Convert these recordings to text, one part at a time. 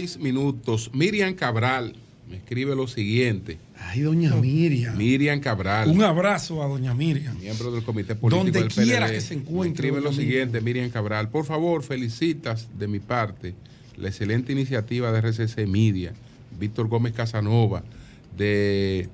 6 minutos. Miriam Cabral me escribe lo siguiente. Ay, doña Miriam. Miriam Cabral. Un abrazo a doña Miriam. Miembro del Comité Político donde del quiera PLD. que se encuentre. Me escribe lo siguiente, Miriam Cabral. Por favor, felicitas de mi parte la excelente iniciativa de RCC Media, Víctor Gómez Casanova, de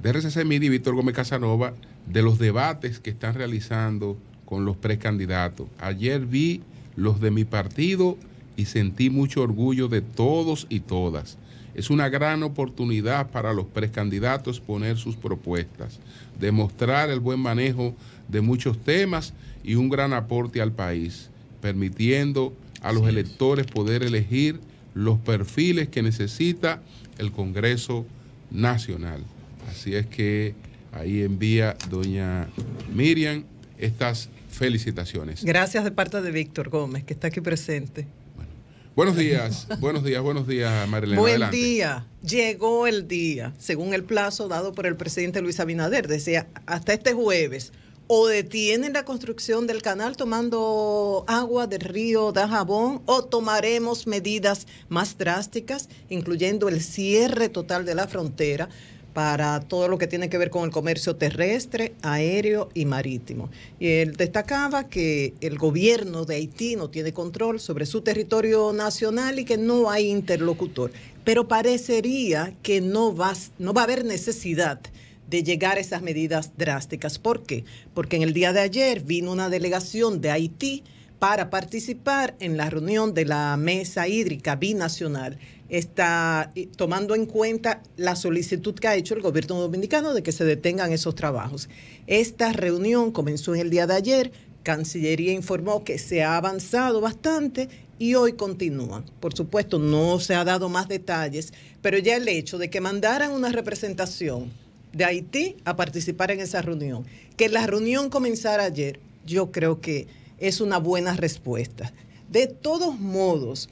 RCC Media y Víctor Gómez Casanova, de los debates que están realizando con los precandidatos. Ayer vi los de mi partido y sentí mucho orgullo de todos y todas. Es una gran oportunidad para los precandidatos poner sus propuestas, demostrar el buen manejo de muchos temas y un gran aporte al país, permitiendo a los electores poder elegir los perfiles que necesita el Congreso Nacional. Así es que ahí envía doña Miriam estas felicitaciones. Gracias de parte de Víctor Gómez, que está aquí presente. Buenos días, Marilena. Buen adelante. día. Llegó el día, según el plazo dado por el presidente Luis Abinader. Decía, hasta este jueves, o detienen la construcción del canal tomando agua del río Dajabón, o tomaremos medidas más drásticas, incluyendo el cierre total de la frontera para todo lo que tiene que ver con el comercio terrestre, aéreo y marítimo. Y él destacaba que el gobierno de Haití no tiene control sobre su territorio nacional y que no hay interlocutor. Pero parecería que no va a haber necesidad de llegar a esas medidas drásticas. ¿Por qué? Porque en el día de ayer vino una delegación de Haití para participar en la reunión de la Mesa Hídrica Binacional. Está tomando en cuenta la solicitud que ha hecho el gobierno dominicano de que se detengan esos trabajos. Esta reunión comenzó en el día de ayer. Cancillería informó que se ha avanzado bastante y hoy continúan. Por supuesto, no se ha dado más detalles, pero ya el hecho de que mandaran una representación de Haití a participar en esa reunión, que la reunión comenzara ayer, yo creo que es una buena respuesta. De todos modos,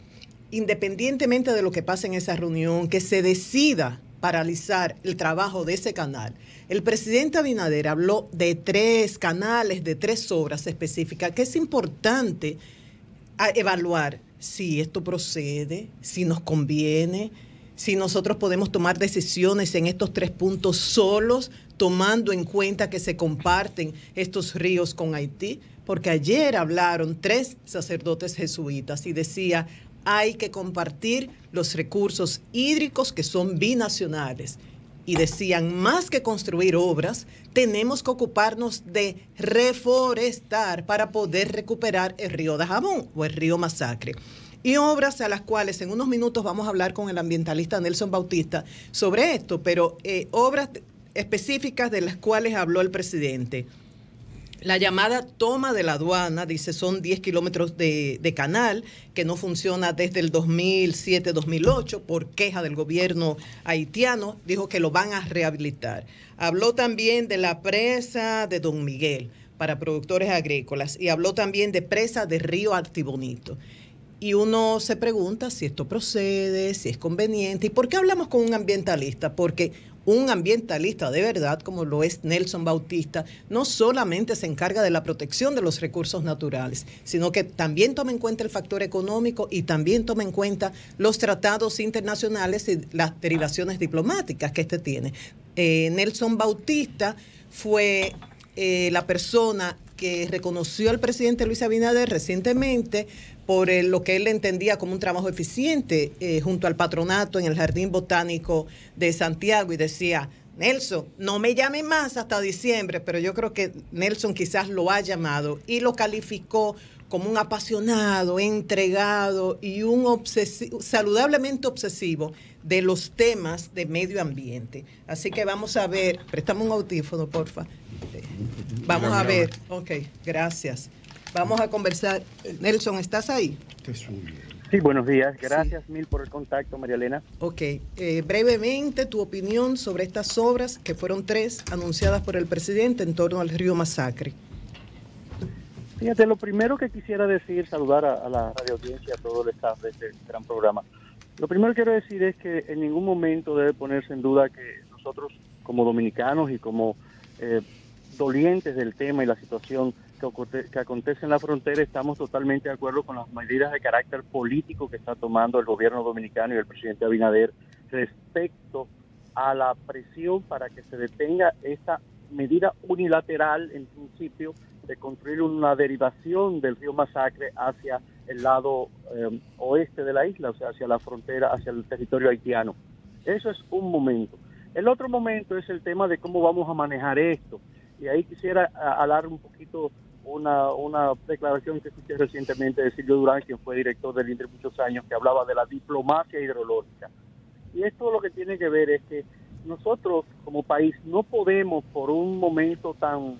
independientemente de lo que pase en esa reunión, que se decida paralizar el trabajo de ese canal, el presidente Abinader habló de 3 canales, de 3 obras específicas, que es importante evaluar si esto procede, si nos conviene, si nosotros podemos tomar decisiones en estos 3 puntos solos, tomando en cuenta que se comparten estos ríos con Haití, porque ayer hablaron 3 sacerdotes jesuitas y decía, hay que compartir los recursos hídricos que son binacionales. Y decían, más que construir obras, tenemos que ocuparnos de reforestar para poder recuperar el río Dajabón o el río Masacre. Y obras a las cuales en unos minutos vamos a hablar con el ambientalista Nelson Bautista sobre esto, pero obras específicas de las cuales habló el presidente. La llamada toma de la aduana, dice, son 10 kilómetros de canal que no funciona desde el 2007-2008 por queja del gobierno haitiano. Dijo que lo van a rehabilitar. Habló también de la presa de Don Miguel para productores agrícolas y habló también de presa de Río Artibonito. Y uno se pregunta si esto procede, si es conveniente. ¿Y por qué hablamos con un ambientalista? Porque un ambientalista de verdad, como lo es Nelson Bautista, no solamente se encarga de la protección de los recursos naturales, sino que también toma en cuenta el factor económico y también toma en cuenta los tratados internacionales y las derivaciones diplomáticas que este tiene. Nelson Bautista fue la persona que reconoció al presidente Luis Abinader recientemente por lo que él entendía como un trabajo eficiente junto al patronato en el Jardín Botánico de Santiago, y decía, Nelson, no me llame más hasta diciembre, pero yo creo que Nelson quizás lo ha llamado y lo calificó como un apasionado, entregado y un saludablemente obsesivo de los temas de medio ambiente. Así que vamos a ver, préstame un audífono, porfa. Vamos a ver, ok, gracias. Vamos a conversar. Nelson, ¿estás ahí? Sí, buenos días. Gracias mil por el contacto, María Elena. Ok. Brevemente, tu opinión sobre estas obras, que fueron 3 anunciadas por el presidente en torno al río Masacre. Fíjate, lo primero que quisiera decir, saludar a la radio audiencia, a todo el staff de este gran programa. Lo primero que quiero decir es que en ningún momento debe ponerse en duda que nosotros, como dominicanos y como dolientes del tema y la situación que acontece en la frontera, estamos totalmente de acuerdo con las medidas de carácter político que está tomando el gobierno dominicano y el presidente Abinader respecto a la presión para que se detenga esta medida unilateral, en principio, de construir una derivación del río Masacre hacia el lado oeste de la isla, o sea, hacia la frontera, hacia el territorio haitiano. Eso es un momento. El otro momento es el tema de cómo vamos a manejar esto. Y ahí quisiera hablar un poquito una declaración que escuché recientemente de Silvio Durán, quien fue director del INDRE muchos años, que hablaba de la diplomacia hidrológica. Y esto lo que tiene que ver es que nosotros como país no podemos por un momento tan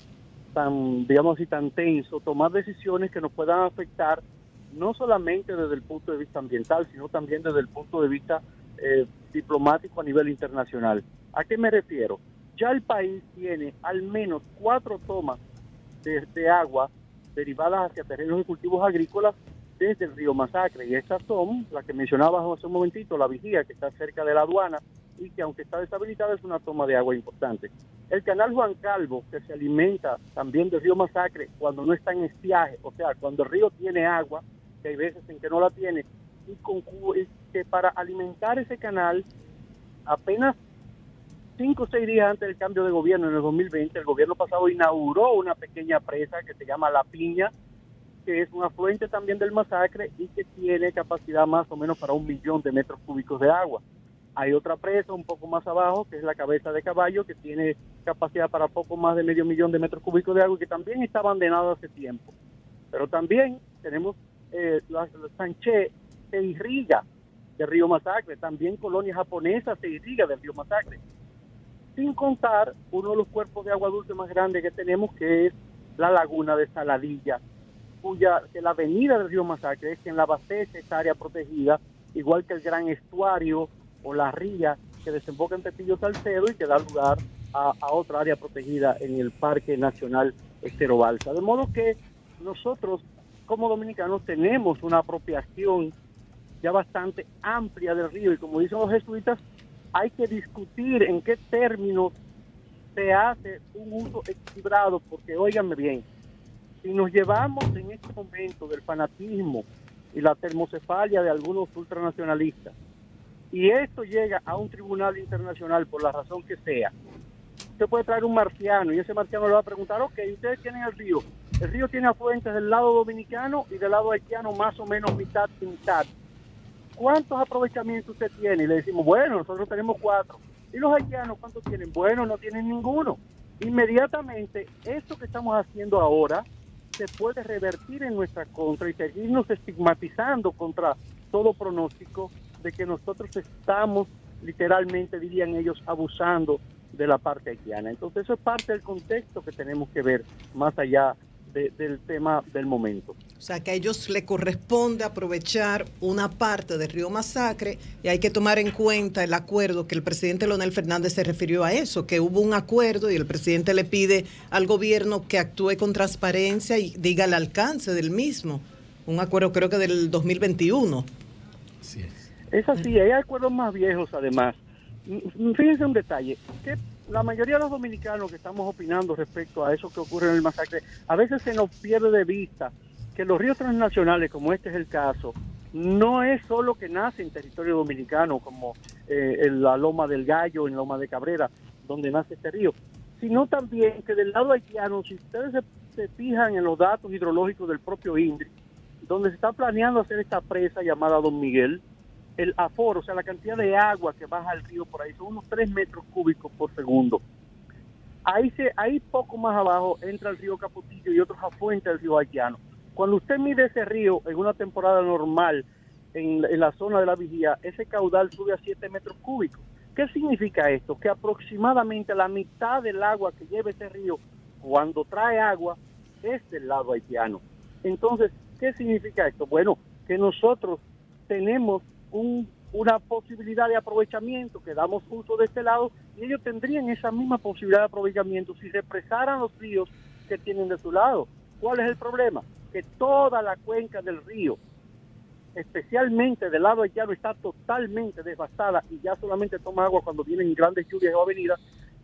digamos así, tan tenso, tomar decisiones que nos puedan afectar no solamente desde el punto de vista ambiental, sino también desde el punto de vista diplomático a nivel internacional. ¿A qué me refiero? Ya el país tiene al menos 4 tomas de agua derivadas hacia terrenos y cultivos agrícolas desde el río Masacre, y estas son las que mencionabas hace un momentito, la Vigía, que está cerca de la aduana y que aunque está deshabilitada es una toma de agua importante. El canal Juan Calvo, que se alimenta también del río Masacre cuando no está en estiaje, o sea, cuando el río tiene agua, que hay veces en que no la tiene, y que para alimentar ese canal, apenas 5 o 6 días antes del cambio de gobierno en el 2020, el gobierno pasado inauguró una pequeña presa que se llama La Piña, que es un afluente también del Masacre y que tiene capacidad más o menos para 1 millón de metros cúbicos de agua. Hay otra presa un poco más abajo, que es la Cabeza de Caballo, que tiene capacidad para poco más de 500,000 de metros cúbicos de agua y que también está abandonada hace tiempo. Pero también tenemos la Sanché, que irriga del río Masacre, también Colonia Japonesa se irriga del río Masacre. Sin contar uno de los cuerpos de agua dulce más grandes que tenemos, que es la laguna de Saladilla, que la avenida del río Masacre es quien la abastece esta área protegida, igual que el gran estuario o la ría que desemboca en Pepillo Salcedo y que da lugar a otra área protegida en el Parque Nacional Estero Balsa. De modo que nosotros como dominicanos tenemos una apropiación ya bastante amplia del río y, como dicen los jesuitas, hay que discutir en qué términos se hace un uso equilibrado, porque óiganme bien, si nos llevamos en este momento del fanatismo y la termocefalia de algunos ultranacionalistas, y esto llega a un tribunal internacional por la razón que sea, usted puede traer un marciano y ese marciano le va a preguntar, ok, ustedes tienen el río tiene afluentes del lado dominicano y del lado haitiano más o menos mitad y mitad. ¿Cuántos aprovechamientos usted tiene? Y le decimos, bueno, nosotros tenemos 4. ¿Y los haitianos cuántos tienen? Bueno, no tienen ninguno. Inmediatamente, esto que estamos haciendo ahora se puede revertir en nuestra contra y seguirnos estigmatizando contra todo pronóstico de que nosotros estamos, literalmente, dirían ellos, abusando de la parte haitiana. Entonces, eso es parte del contexto que tenemos que ver más allá del tema del momento. O sea, que a ellos le corresponde aprovechar una parte del río Masacre y hay que tomar en cuenta el acuerdo que el presidente Leonel Fernández se refirió a eso, que hubo un acuerdo y el presidente le pide al gobierno que actúe con transparencia y diga el alcance del mismo. Un acuerdo creo que del 2021. Así es. Es así, hay acuerdos más viejos además. Fíjense un detalle, que la mayoría de los dominicanos que estamos opinando respecto a eso que ocurre en el Masacre, a veces se nos pierde de vista que los ríos transnacionales, como este es el caso, no es solo que nace en territorio dominicano, como en la Loma del Gallo, en Loma de Cabrera, donde nace este río, sino también que del lado haitiano, si ustedes se fijan en los datos hidrológicos del propio INDRI, donde se está planeando hacer esta presa llamada Don Miguel, el aforo, o sea, la cantidad de agua que baja al río por ahí son unos 3 metros cúbicos por segundo. Ahí poco más abajo entra el río Capotillo y otros afluentes del río haitiano. Cuando usted mide ese río en una temporada normal en la zona de la Vigía, ese caudal sube a 7 metros cúbicos. ¿Qué significa esto? Que aproximadamente la mitad del agua que lleva ese río cuando trae agua es del lado haitiano. Entonces, ¿qué significa esto? Bueno, que nosotros tenemos una posibilidad de aprovechamiento, que damos uso de este lado, y ellos tendrían esa misma posibilidad de aprovechamiento si represaran los ríos que tienen de su lado. ¿Cuál es el problema? Que toda la cuenca del río, especialmente del lado haitiano, está totalmente devastada y ya solamente toma agua cuando vienen grandes lluvias o avenidas,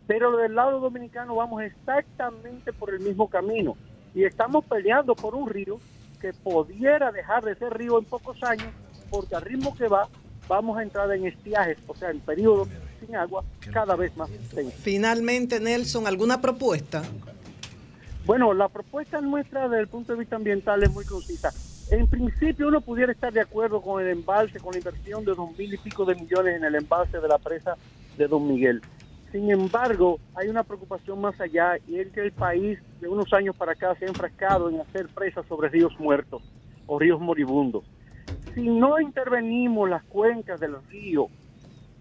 Pero del lado dominicano vamos exactamente por el mismo camino y estamos peleando por un río que pudiera dejar de ser río en pocos años, porque al ritmo que va, vamos a entrar en estiajes, o sea, en periodos sin agua cada vez más extensos. Finalmente, Nelson, ¿alguna propuesta? Bueno, la propuesta nuestra desde el punto de vista ambiental es muy concisa. En principio uno pudiera estar de acuerdo con el embalse, con la inversión de 2.000 y pico de millones en el embalse de la presa de Don Miguel. Sin embargo, hay una preocupación más allá, y es que el país de unos años para acá se ha enfrascado en hacer presas sobre ríos muertos o ríos moribundos. Si no intervenimos las cuencas del río,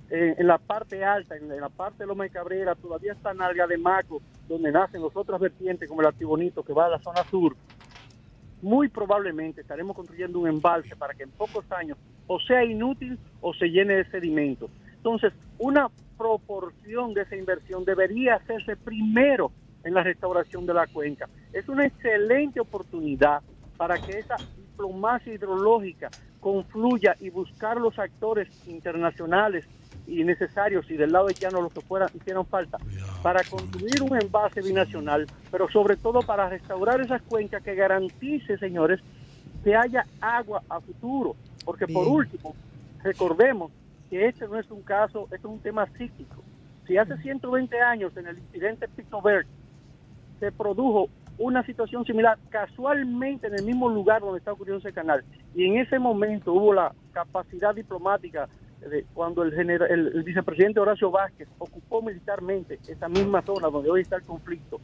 en la parte alta, en la parte de Loma de Cabrera, todavía está Nalga de Maco, donde nacen las otras vertientes como el Artibonito, que va a la zona sur, muy probablemente estaremos construyendo un embalse para que en pocos años o sea inútil o se llene de sedimento. Entonces, una proporción de esa inversión debería hacerse primero en la restauración de la cuenca. Es una excelente oportunidad para que esa diplomacia hidrológica confluya y buscar los actores internacionales y necesarios, y del lado haitiano los que hicieron falta, para construir un envase binacional, pero sobre todo para restaurar esas cuencas que garantice, señores, que haya agua a futuro. Porque bien, por último, recordemos que este no es un caso, este es un tema cíclico. Si hace 120 años en el incidente Pito Verde se produjo una situación similar casualmente en el mismo lugar donde está ocurriendo ese canal, y en ese momento hubo la capacidad diplomática cuando el vicepresidente Horacio Vázquez ocupó militarmente esa misma zona donde hoy está el conflicto,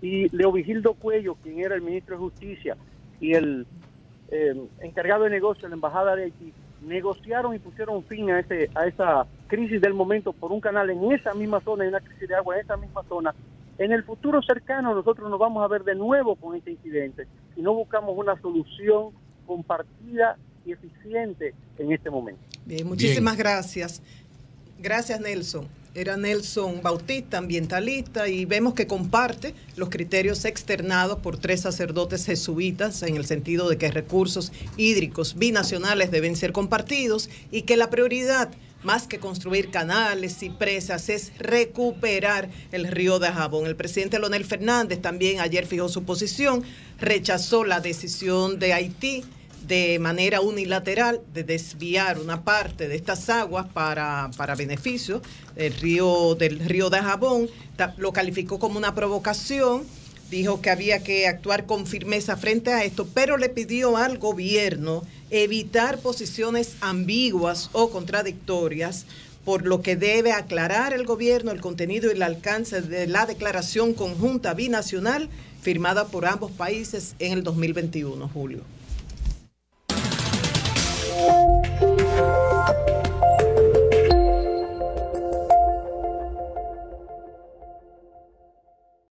y Leovigildo Cuello, quien era el ministro de Justicia y el encargado de negocios de la Embajada de Haití, negociaron y pusieron fin a esa crisis del momento por un canal en esa misma zona, en una crisis de agua en esa misma zona. En el futuro cercano nosotros nos vamos a ver de nuevo con este incidente si no buscamos una solución compartida y eficiente en este momento. Bien, muchísimas gracias. Gracias, Nelson. Era Nelson Bautista, ambientalista, y vemos que comparte los criterios externados por 3 sacerdotes jesuitas en el sentido de que recursos hídricos binacionales deben ser compartidos y que la prioridad, más que construir canales y presas, es recuperar el río Dajabón. El presidente Leonel Fernández también ayer fijó su posición, rechazó la decisión de Haití de manera unilateral de desviar una parte de estas aguas para beneficio del río Dajabón. Lo calificó como una provocación, dijo que había que actuar con firmeza frente a esto, pero le pidió al gobierno evitar posiciones ambiguas o contradictorias, por lo que debe aclarar el gobierno el contenido y el alcance de la declaración conjunta binacional firmada por ambos países en el 2021, Julio.